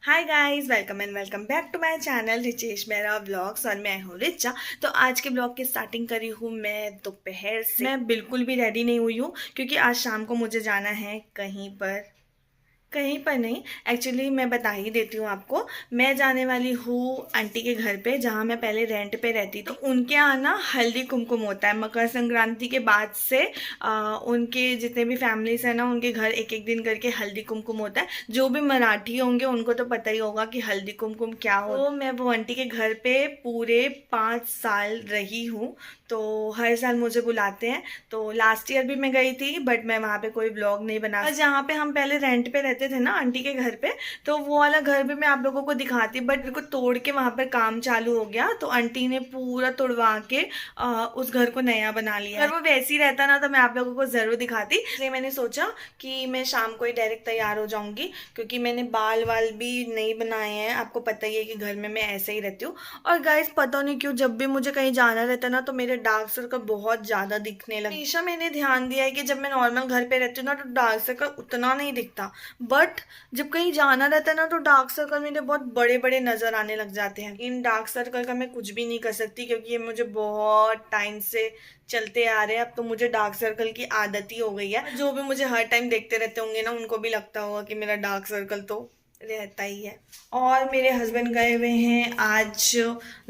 Hi guys, welcome and welcome back to my channel Richesh Mehra vlogs. और मैं हूँ रिचा। तो आज के ब्लॉग की स्टार्टिंग करी हूँ मैं दोपहर से। मैं बिल्कुल भी रेडी नहीं हुई हूँ क्योंकि आज शाम को मुझे जाना है कहीं पर नहीं। एक्चुअली मैं बता ही देती हूँ आपको। मैं जाने वाली हूँ आंटी के घर पे, जहाँ मैं पहले रेंट पे रहती थी। तो उनके यहाँ ना हल्दी कुमकुम होता है मकर संक्रांति के बाद से। उनके जितने भी फैमिलीज हैं ना, उनके घर एक एक दिन करके हल्दी कुमकुम होता है। जो भी मराठी होंगे उनको तो पता ही होगा कि हल्दी कुमकुम क्या हो। तो मैं वो आंटी के घर पे पूरे 5 साल रही हूँ। तो हर साल मुझे बुलाते हैं। तो लास्ट ईयर भी मैं गई थी, बट मैं वहाँ पे कोई व्लॉग नहीं बना। और जहाँ पे हम पहले रेंट पे रहते थे ना आंटी के घर पे, तो वो वाला घर भी मैं आप लोगों को दिखाती, बट मेरे को तोड़ के वहाँ पर काम चालू हो गया। तो आंटी ने पूरा तोड़वा के उस घर को नया बना लिया। अगर वो वैसे ही रहता ना तो मैं आप लोगों को जरूर दिखाती। इसलिए मैंने सोचा कि मैं शाम को ही डायरेक्ट तैयार हो जाऊंगी, क्योंकि मैंने बाल वाल भी नहीं बनाए हैं। आपको पता ही है कि घर में मैं ऐसे ही रहती हूँ। और गाइस, पता नहीं क्यों जब भी मुझे कहीं जाना रहता है ना, तो मेरे डार्क सर्कल बहुत ज्यादा दिखने लगे। हमेशा मैंने ध्यान दिया है कि जब मैं नॉर्मल घर पे रहती हूँ ना, तो डार्क सर्कल उतना नहीं दिखता, बट जब कहीं जाना रहता है ना, तो डार्क सर्कल मेरे बहुत बड़े बड़े नजर आने लग जाते हैं। इन डार्क सर्कल का मैं कुछ भी नहीं कर सकती, क्योंकि ये मुझे बहुत टाइम से चलते आ रहे हैं। अब तो मुझे डार्क सर्कल की आदत ही हो गई है। जो भी मुझे हर टाइम देखते रहते होंगे ना, उनको भी लगता होगा कि मेरा डार्क सर्कल तो रहता ही है। और मेरे हस्बैंड गए हुए हैं आज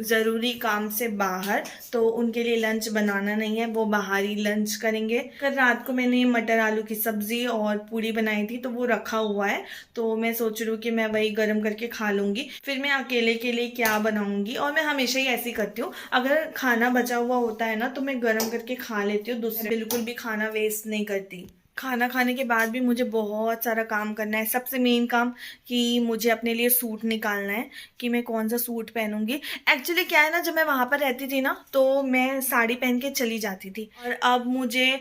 ज़रूरी काम से बाहर, तो उनके लिए लंच बनाना नहीं है, वो बाहर ही लंच करेंगे। कल रात को मैंने मटर आलू की सब्जी और पूरी बनाई थी, तो वो रखा हुआ है। तो मैं सोच रही हूँ कि मैं वही गर्म करके खा लूँगी। फिर मैं अकेले के लिए क्या बनाऊँगी। और मैं हमेशा ही ऐसी करती हूँ, अगर खाना बचा हुआ होता है ना, तो मैं गर्म करके खा लेती हूँ। दूसरे बिल्कुल भी खाना वेस्ट नहीं करती। खाना खाने के बाद भी मुझे बहुत सारा काम करना है। सबसे मेन काम कि मुझे अपने लिए सूट निकालना है कि मैं कौन सा सूट पहनूंगी। एक्चुअली क्या है ना, जब मैं वहां पर रहती थी ना, तो मैं साड़ी पहन के चली जाती थी। और अब मुझे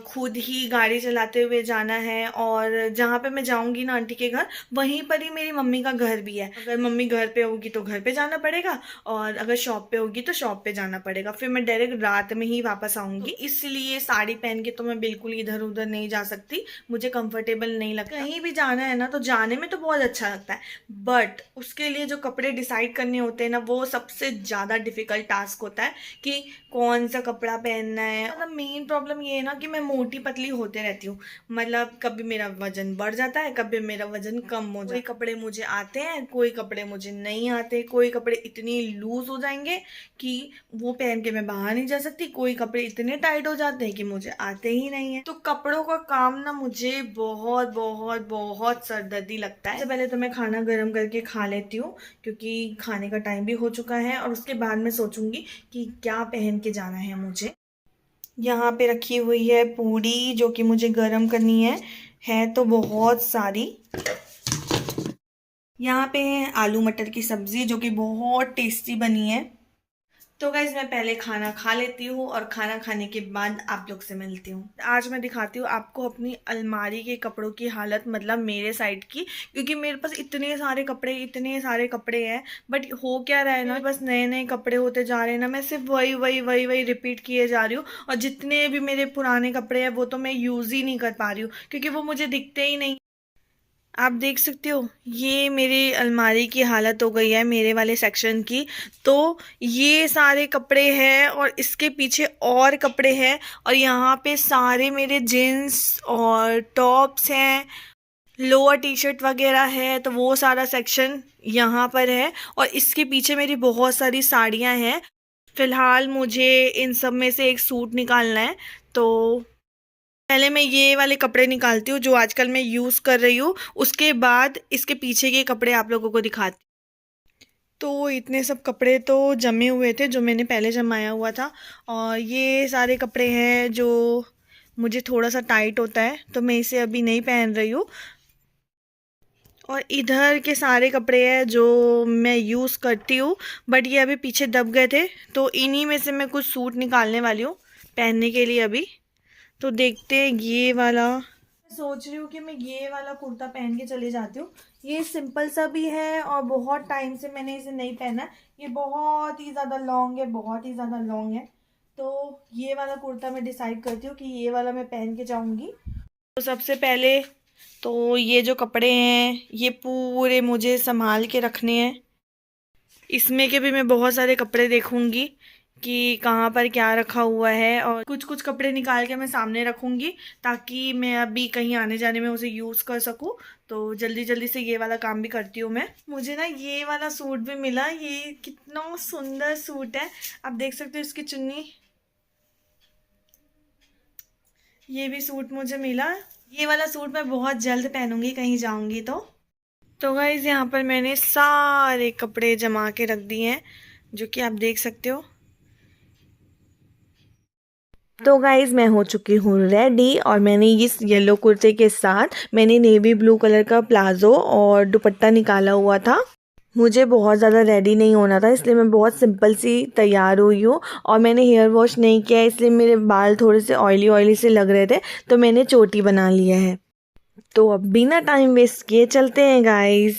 खुद ही गाड़ी चलाते हुए जाना है। और जहाँ पे मैं जाऊंगी ना आंटी के घर, वहीं पर ही मेरी मम्मी का घर भी है। अगर मम्मी घर पे होगी तो घर पे जाना पड़ेगा, और अगर शॉप पे होगी तो शॉप पे जाना पड़ेगा। फिर मैं डायरेक्ट रात में ही वापस आऊंगी। तो इसलिए साड़ी पहन के तो मैं बिल्कुल इधर उधर नहीं जा सकती, मुझे कंफर्टेबल नहीं लगता। कहीं भी जाना है ना, तो जाने में तो बहुत अच्छा लगता है, बट उसके लिए जो कपड़े डिसाइड करने होते हैं ना, वो सबसे ज्यादा डिफिकल्ट टास्क होता है कि कौन सा कपड़ा पहनना है। मतलब मेन प्रॉब्लम ये है ना कि मैं मोटी पतली होते रहती हूँ। मतलब कभी मेरा वजन बढ़ जाता है, कभी मेरा वजन कम हो जाता है। कोई कपड़े मुझे आते हैं, कोई कपड़े मुझे नहीं आते। कोई कपड़े इतनी लूज हो जाएंगे कि वो पहन के मैं बाहर नहीं जा सकती। कोई कपड़े इतने टाइट हो जाते हैं कि मुझे आते ही नहीं है। तो कपड़ों का काम ना मुझे बहुत बहुत बहुत सरदर्दी लगता है। सबसे पहले तो मैं खाना गर्म करके खा लेती हूँ, क्योंकि खाने का टाइम भी हो चुका है। और उसके बाद मैं सोचूंगी कि क्या पहन के जाना है मुझे। यहाँ पे रखी हुई है पूड़ी, जो कि मुझे गर्म करनी है तो बहुत सारी। यहाँ पे है आलू मटर की सब्जी, जो कि बहुत टेस्टी बनी है। तो गाइज, मैं पहले खाना खा लेती हूँ, और खाना खाने के बाद आप लोग से मिलती हूँ। आज मैं दिखाती हूँ आपको अपनी अलमारी के कपड़ों की हालत, मतलब मेरे साइड की। क्योंकि मेरे पास इतने सारे कपड़े हैं, बट हो क्या रहा है ना, बस नए नए कपड़े होते जा रहे हैं ना। मैं सिर्फ वही वही वही वही रिपीट किए जा रही हूँ। और जितने भी मेरे पुराने कपड़े हैं, वो तो मैं यूज ही नहीं कर पा रही हूँ, क्योंकि वो मुझे दिखते ही नहीं। आप देख सकते हो, ये मेरी अलमारी की हालत हो गई है, मेरे वाले सेक्शन की। तो ये सारे कपड़े हैं, और इसके पीछे और कपड़े हैं। और यहाँ पे सारे मेरे जीन्स और टॉप्स हैं, लोअर टी शर्ट वगैरह है, तो वो सारा सेक्शन यहाँ पर है। और इसके पीछे मेरी बहुत सारी साड़ियाँ हैं। फिलहाल मुझे इन सब में से एक सूट निकालना है। तो पहले मैं ये वाले कपड़े निकालती हूँ जो आजकल मैं यूज़ कर रही हूँ, उसके बाद इसके पीछे के कपड़े आप लोगों को दिखाती। तो इतने सब कपड़े तो जमे हुए थे, जो मैंने पहले जमाया हुआ था। और ये सारे कपड़े हैं जो मुझे थोड़ा सा टाइट होता है, तो मैं इसे अभी नहीं पहन रही हूँ। और इधर के सारे कपड़े हैं जो मैं यूज़ करती हूँ, बट ये अभी पीछे दब गए थे। तो इन्हीं में से मैं कुछ सूट निकालने वाली हूँ पहनने के लिए अभी। तो देखते हैं ये वाला। सोच रही हूँ कि मैं ये वाला कुर्ता पहन के चले जाती हूँ। ये सिंपल सा भी है, और बहुत टाइम से मैंने इसे नहीं पहना। ये बहुत ही ज़्यादा लॉन्ग है, बहुत ही ज़्यादा लॉन्ग है। तो ये वाला कुर्ता मैं डिसाइड करती हूँ कि ये वाला मैं पहन के जाऊँगी। तो सबसे पहले तो ये जो कपड़े हैं ये पूरे मुझे संभाल के रखने हैं। इसमें के भी मैं बहुत सारे कपड़े देखूंगी कि कहाँ पर क्या रखा हुआ है, और कुछ कुछ कपड़े निकाल के मैं सामने रखूंगी ताकि मैं अभी कहीं आने जाने में उसे यूज़ कर सकूँ। तो जल्दी जल्दी से ये वाला काम भी करती हूँ मैं। मुझे ना ये वाला सूट भी मिला, ये कितना सुंदर सूट है, आप देख सकते हो इसकी चुन्नी। ये भी सूट मुझे मिला, ये वाला सूट मैं बहुत जल्द पहनूंगी कहीं जाऊंगी तो गाइज यहाँ पर मैंने सारे कपड़े जमा के रख दिए हैं जो कि आप देख सकते हो। तो गाइज मैं हो चुकी हूँ रेडी, और मैंने इस येलो कुर्ते के साथ मैंने नेवी ब्लू कलर का प्लाजो और दुपट्टा निकाला हुआ था। मुझे बहुत ज़्यादा रेडी नहीं होना था, इसलिए मैं बहुत सिंपल सी तैयार हुई हूँ, और मैंने हेयर वॉश नहीं किया इसलिए मेरे बाल थोड़े से ऑयली ऑयली से लग रहे थे, तो मैंने चोटी बना लिया है। तो अब बिना टाइम वेस्ट किए चलते हैं गाइज।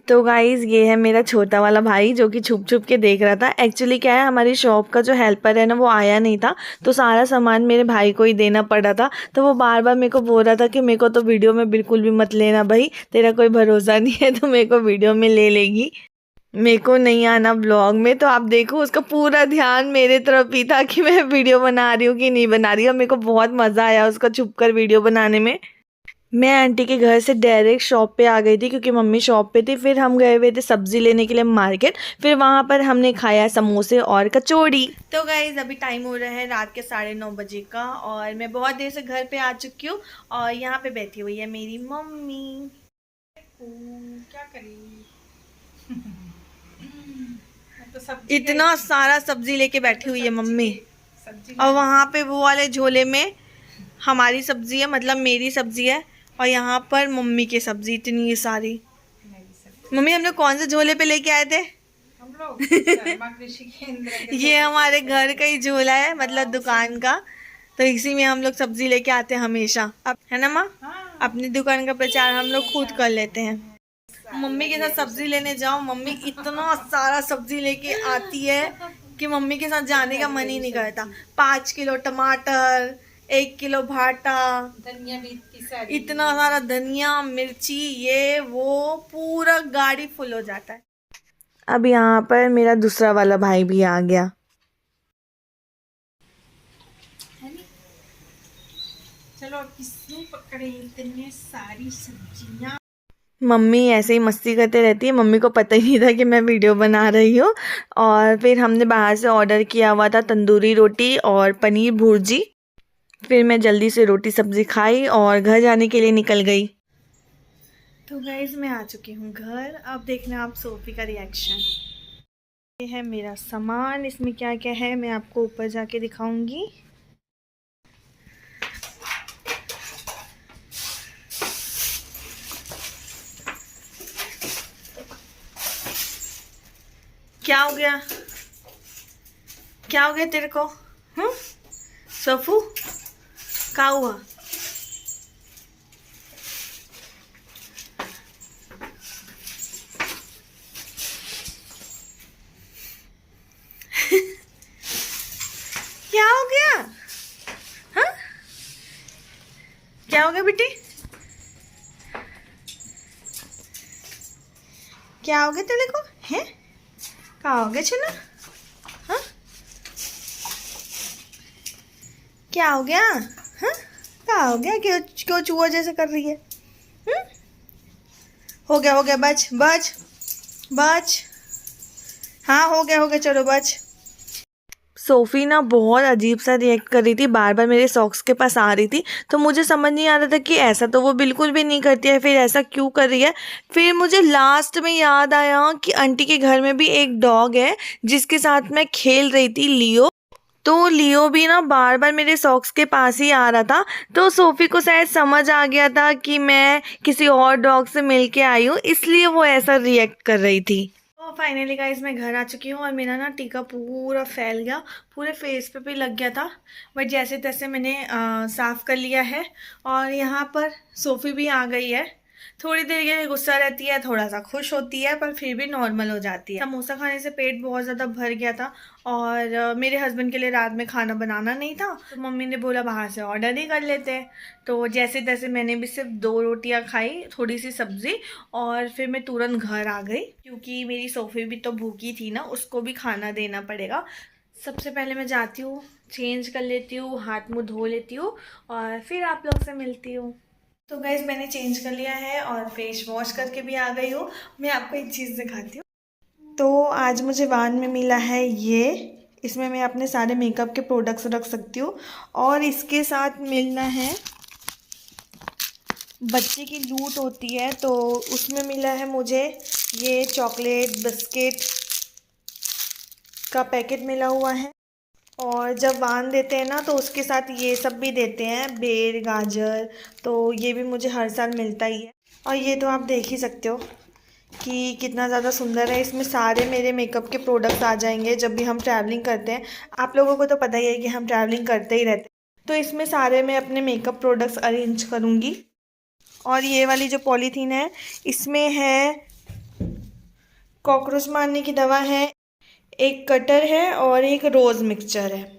तो गाइज़ ये है मेरा छोटा वाला भाई जो कि छुप छुप के देख रहा था। एक्चुअली क्या है, हमारी शॉप का जो हेल्पर है ना वो आया नहीं था, तो सारा सामान मेरे भाई को ही देना पड़ा था। तो वो बार बार मेरे को बोल रहा था कि मेरे को तो वीडियो में बिल्कुल भी मत लेना भाई, तेरा कोई भरोसा नहीं है तो मेरे को वीडियो में ले लेगी, मेरे को नहीं आना ब्लॉग में। तो आप देखो उसका पूरा ध्यान मेरे तरफ ही था कि मैं वीडियो बना रही हूँ कि नहीं बना रही हूँ। मेरे को बहुत मज़ा आया उसका छुप कर वीडियो बनाने में। मैं आंटी के घर से डायरेक्ट शॉप पे आ गई थी क्योंकि मम्मी शॉप पे थी। फिर हम गए हुए थे सब्जी लेने के लिए मार्केट, फिर वहाँ पर हमने खाया समोसे और कचौड़ी। तो गाइस अभी टाइम हो रहा है रात के 9:30 बजे का, और मैं बहुत देर से घर पे आ चुकी हूँ, और यहाँ पे बैठी हुई है मेरी मम्मी। क्या करेंगी? तो इतना सारा सब्जी लेके बैठी हुई है मम्मी, और वहाँ पे वो वाले झोले में हमारी सब्जी है, मतलब मेरी सब्जी है, और यहाँ पर मम्मी की सब्जी इतनी सारी। मम्मी हम लोग कौन से झोले पे लेके आए थे? हम लोग कृषि केंद्र। ये हमारे घर का ही झोला है, मतलब दुकान का, तो इसी में हम लोग सब्जी लेके आते हैं हमेशा। अब है ना माँ? हाँ। अपनी दुकान का प्रचार हम लोग खुद कर लेते हैं। मम्मी के साथ सब्जी लेने जाओ, मम्मी इतना सारा सब्जी लेके आती है कि मम्मी के साथ जाने का मन ही नहीं करता। 5 किलो टमाटर, 1 किलो भाटा, धनिया भी इतना सारा धनिया मिर्ची, ये वो पूरा गाड़ी फुल हो जाता है। अब यहाँ पर मेरा दूसरा वाला भाई भी आ गया। चलो किसने पकड़े इतनी सारी सब्जियां। मम्मी ऐसे ही मस्ती करते रहती है, मम्मी को पता ही नहीं था कि मैं वीडियो बना रही हूँ। और फिर हमने बाहर से ऑर्डर किया हुआ था तंदूरी रोटी और पनीर भुर्जी। फिर मैं जल्दी से रोटी सब्जी खाई और घर जाने के लिए निकल गई। तो गाइस मैं आ चुकी हूँ घर। अब देखना आप सोफी का रिएक्शन। ये है मेरा सामान, इसमें क्या क्या है मैं आपको ऊपर जाके दिखाऊंगी। क्या हो गया? क्या हो गया तेरे को? सोफू क्या हुआ? क्या हो गया? हाँ क्या हो गया बेटी? क्या हो गया तेरे को? हैं क्या हो गया चना? हाँ क्या हो गया? हाँ क्या हो गया? क्यों क्यों चूहा जैसे कर रही है? हो गया बच बच बच। हाँ हो गया चलो बच। सोफ़ी ना बहुत अजीब सा रिएक्ट कर रही थी, बार बार मेरे सॉक्स के पास आ रही थी, तो मुझे समझ नहीं आ रहा था कि ऐसा तो वो बिल्कुल भी नहीं करती है, फिर ऐसा क्यों कर रही है। फिर मुझे लास्ट में याद आया कि आंटी के घर में भी एक डॉग है जिसके साथ मैं खेल रही थी, लियो। तो लियो भी ना बार बार मेरे सॉक्स के पास ही आ रहा था, तो सोफ़ी को शायद समझ आ गया था कि मैं किसी और डॉग से मिल के आई हूँ, इसलिए वो ऐसा रिएक्ट कर रही थी। तो फाइनली गाइस मैं घर आ चुकी हूँ, और मेरा ना टीका पूरा फैल गया, पूरे फेस पे भी लग गया था, बट जैसे तैसे मैंने साफ़ कर लिया है। और यहाँ पर सोफ़ी भी आ गई है, थोड़ी देर के लिए गुस्सा रहती है, थोड़ा सा खुश होती है, पर फिर भी नॉर्मल हो जाती है। समोसा खाने से पेट बहुत ज़्यादा भर गया था और मेरे हस्बैंड के लिए रात में खाना बनाना नहीं था, तो मम्मी ने बोला बाहर से ऑर्डर ही कर लेते हैं। तो जैसे तैसे मैंने भी सिर्फ 2 रोटियां खाई, थोड़ी सी सब्जी, और फिर मैं तुरंत घर आ गई क्योंकि मेरी सोफी भी तो भूखी थी ना, उसको भी खाना देना पड़ेगा। सबसे पहले मैं जाती हूँ, चेंज कर लेती हूँ, हाथ मुँह धो लेती हूँ और फिर आप लोग से मिलती हूँ। तो गाइज मैंने चेंज कर लिया है और फेस वॉश करके भी आ गई हूँ। मैं आपको एक चीज़ दिखाती हूँ। तो आज मुझे वान में मिला है ये, इसमें मैं अपने सारे मेकअप के प्रोडक्ट्स रख सकती हूँ। और इसके साथ मिलना है, बच्चे की लूट होती है तो उसमें मिला है मुझे ये चॉकलेट बिस्किट का पैकेट मिला हुआ है। और जब वान देते हैं ना तो उसके साथ ये सब भी देते हैं, बेर गाजर, तो ये भी मुझे हर साल मिलता ही है। और ये तो आप देख ही सकते हो कि कितना ज़्यादा सुंदर है। इसमें सारे मेरे मेकअप के प्रोडक्ट्स आ जाएंगे जब भी हम ट्रैवलिंग करते हैं। आप लोगों को तो पता ही है कि हम ट्रैवलिंग करते ही रहते हैं, तो इसमें सारे मैं अपने मेकअप प्रोडक्ट्स अरेंज करूँगी। और ये वाली जो पॉलीथीन है इसमें है कॉकरोच मारने की दवा है, एक कटर है और एक रोज़ मिक्सचर है।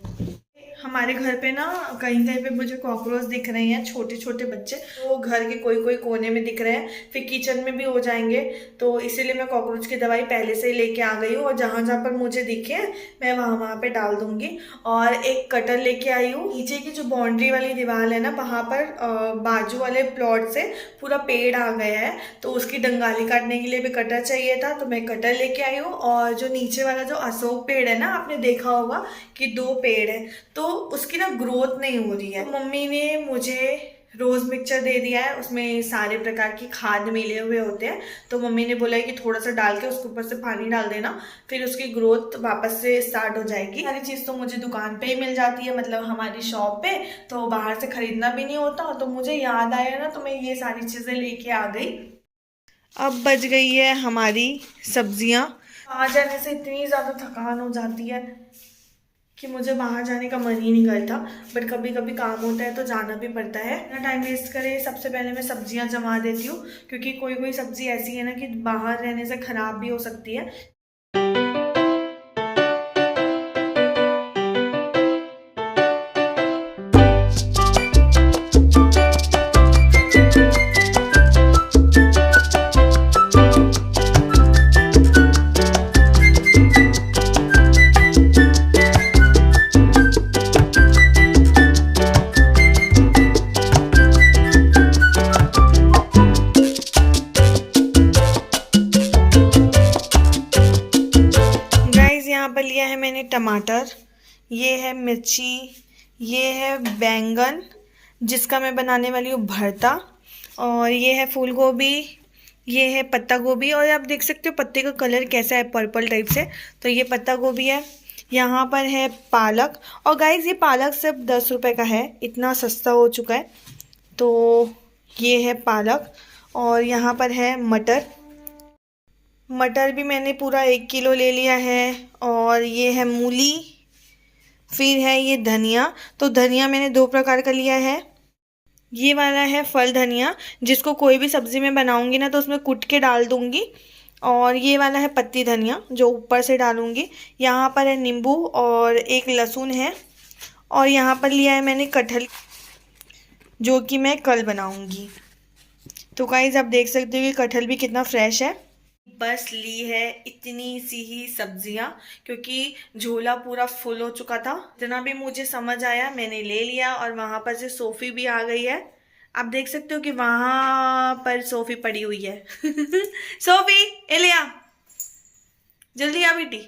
हमारे घर पे ना कहीं कहीं पे मुझे कॉकरोच दिख रहे हैं, छोटे छोटे बच्चे, तो घर के कोई कोई कोने में दिख रहे हैं, फिर किचन में भी हो जाएंगे, तो इसीलिए मैं कॉकरोच की दवाई पहले से ही लेके आ गई हूँ। और जहाँ जहाँ पर मुझे दिखे मैं वहाँ वहाँ पे डाल दूंगी। और एक कटर लेके आई हूँ। नीचे की जो बाउंड्री वाली दीवार है ना, वहाँ पर बाजू वाले प्लॉट से पूरा पेड़ आ गया है, तो उसकी डंगाली काटने के लिए भी कटर चाहिए था, तो मैं कटर लेके आई हूँ। और जो नीचे वाला जो अशोक पेड़ है ना, आपने देखा होगा कि 2 पेड़ है, तो उसकी ना ग्रोथ नहीं हो रही है। तो मम्मी ने मुझे रोज मिक्सचर दे दिया है, उसमें सारे प्रकार की खाद मिले हुए होते हैं, तो मम्मी ने बोला है कि थोड़ा सा डाल के उसके ऊपर से पानी डाल देना, फिर उसकी ग्रोथ वापस से स्टार्ट हो जाएगी। सारी चीज़ तो मुझे दुकान पे ही मिल जाती है, मतलब हमारी शॉप पे, तो बाहर से खरीदना भी नहीं होता। तो मुझे याद आया ना, तो मैं ये सारी चीज़ें लेके आ गई। अब बच गई है हमारी सब्जियां। बाहर जाने से इतनी ज़्यादा थकान हो जाती है कि मुझे बाहर जाने का मन ही नहीं करता, बट कभी कभी काम होता है तो जाना भी पड़ता है ना। टाइम वेस्ट करे, सबसे पहले मैं सब्जियां जमा देती हूँ, क्योंकि कोई कोई सब्जी ऐसी है ना कि बाहर रहने से ख़राब भी हो सकती है। यहाँ पर लिया है मैंने टमाटर, ये है मिर्ची, ये है बैंगन जिसका मैं बनाने वाली हूँ भरता, और ये है फूल गोभी, ये है पत्ता गोभी, और आप देख सकते हो पत्ते का कलर कैसा है, पर्पल टाइप से, तो ये पत्ता गोभी है। यहाँ पर है पालक, और गाइस ये पालक सिर्फ 10 रुपये का है, इतना सस्ता हो चुका है। तो ये है पालक, और यहाँ पर है मटर, मटर भी मैंने पूरा 1 किलो ले लिया है। और ये है मूली, फिर है ये धनिया, तो धनिया मैंने 2 प्रकार का लिया है। ये वाला है फल धनिया, जिसको कोई भी सब्ज़ी में बनाऊंगी ना तो उसमें कुट के डाल दूंगी। और ये वाला है पत्ती धनिया, जो ऊपर से डालूंगी। यहाँ पर है नींबू और एक लहसुन है। और यहाँ पर लिया है मैंने कटहल, जो कि मैं कल बनाऊंगी। तो गाइस आप देख सकते हो कि कटहल भी कितना फ्रेश है। बस ली है इतनी सी ही सब्जियां, क्योंकि झोला पूरा फुल हो चुका था। जितना भी मुझे समझ आया मैंने ले लिया, और वहां पर से सोफ़ी भी आ गई है। आप देख सकते हो कि वहां पर सोफ़ी पड़ी हुई है। सोफ़ी एलिया, जल्दी आ बेटी।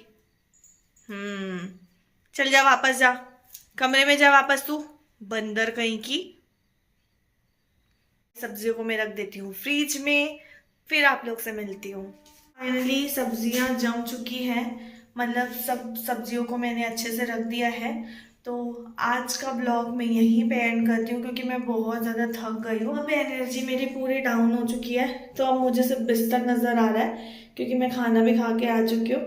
चल जा, वापस जा, कमरे में जा वापस तू, बंदर कहीं की। सब्जियों को मैं रख देती हूँ फ्रिज में, फिर आप लोग से मिलती हूँ। फाइनली सब्जियां जम चुकी हैं, मतलब सब सब्जियों को मैंने अच्छे से रख दिया है। तो आज का ब्लॉग मैं यहीं पे एंड करती हूँ, क्योंकि मैं बहुत ज़्यादा थक गई हूँ। अब एनर्जी मेरी पूरी डाउन हो चुकी है, तो अब मुझे सिर्फ बिस्तर नज़र आ रहा है, क्योंकि मैं खाना भी खा के आ चुकी हूँ।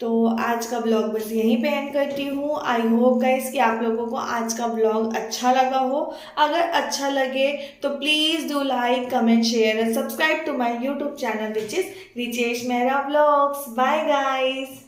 तो आज का ब्लॉग बस यहीं पे एंड करती हूँ। आई होप गाइस कि आप लोगों को आज का ब्लॉग अच्छा लगा हो। अगर अच्छा लगे तो please do like, comment, share and subscribe to my YouTube channel which is Richesh Mehra vlogs. Bye guys.